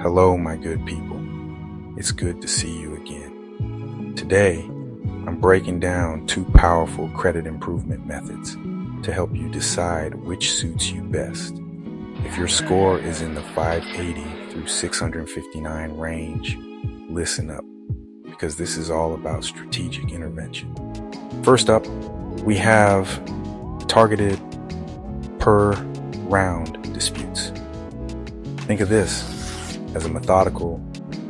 Hello, my good people. It's good to see you again. Today, I'm breaking down two powerful credit improvement methods to help you decide which suits you best. If your score is in the 580 through 659 range, listen up, because this is all about strategic intervention. First up, we have targeted per round disputes. Think of this as a methodical,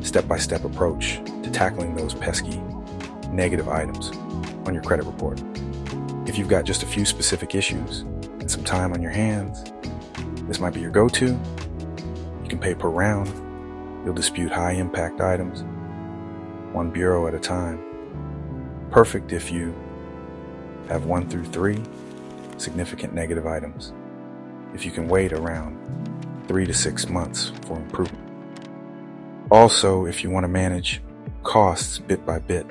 step-by-step approach to tackling those pesky negative items on your credit report. If you've got just a few specific issues and some time on your hands, this might be your go-to. You can pay per round. You'll dispute high-impact items, one bureau at a time. Perfect if you have 1 through 3 significant negative items. If you can wait around 3 to 6 months for improvement. Also, if you want to manage costs bit by bit,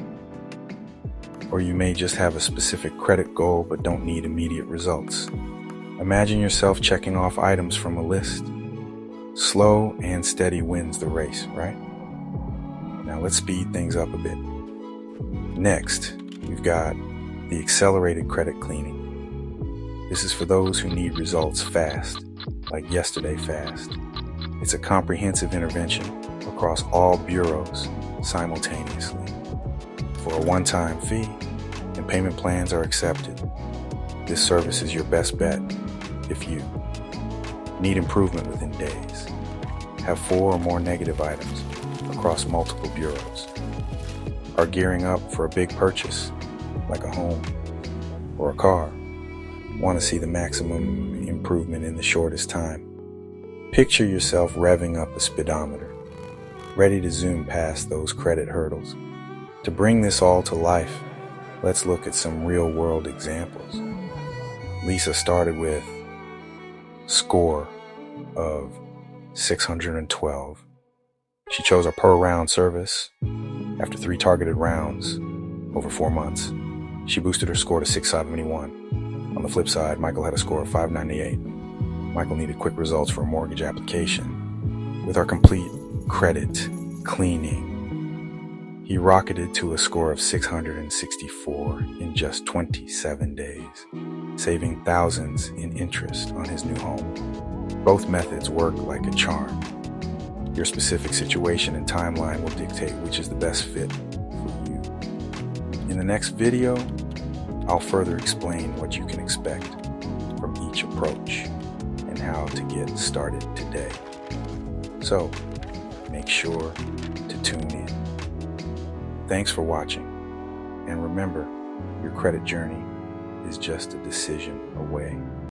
or you may just have a specific credit goal but don't need immediate results. Imagine yourself checking off items from a list. Slow and steady wins the race, right? Now let's speed things up a bit. Next, we've got the accelerated credit cleaning. This is for those who need results fast, like yesterday fast. It's a comprehensive intervention across all bureaus simultaneously. For a one-time fee, and payment plans are accepted. This service is your best bet if you need improvement within days, have 4 or more negative items across multiple bureaus, are gearing up for a big purchase like a home or a car, want to see the maximum improvement in the shortest time. Picture yourself revving up a speedometer, ready to zoom past those credit hurdles. To bring this all to life, let's look at some real-world examples. Lisa started with score of 612. She chose a per-round service. After 3 targeted rounds over 4 months, she boosted her score to 671. On the flip side, Michael had a score of 598. Michael needed quick results for a mortgage application. With our complete credit cleaning, he rocketed to a score of 664 in just 27 days, saving thousands in interest on his new home. Both methods work like a charm. Your specific situation and timeline will dictate which is the best fit for you. In the next video, I'll further explain what you can expect from each approach and how to get started today. So, make sure to tune in. Thanks for watching, and remember, your credit journey is just a decision away.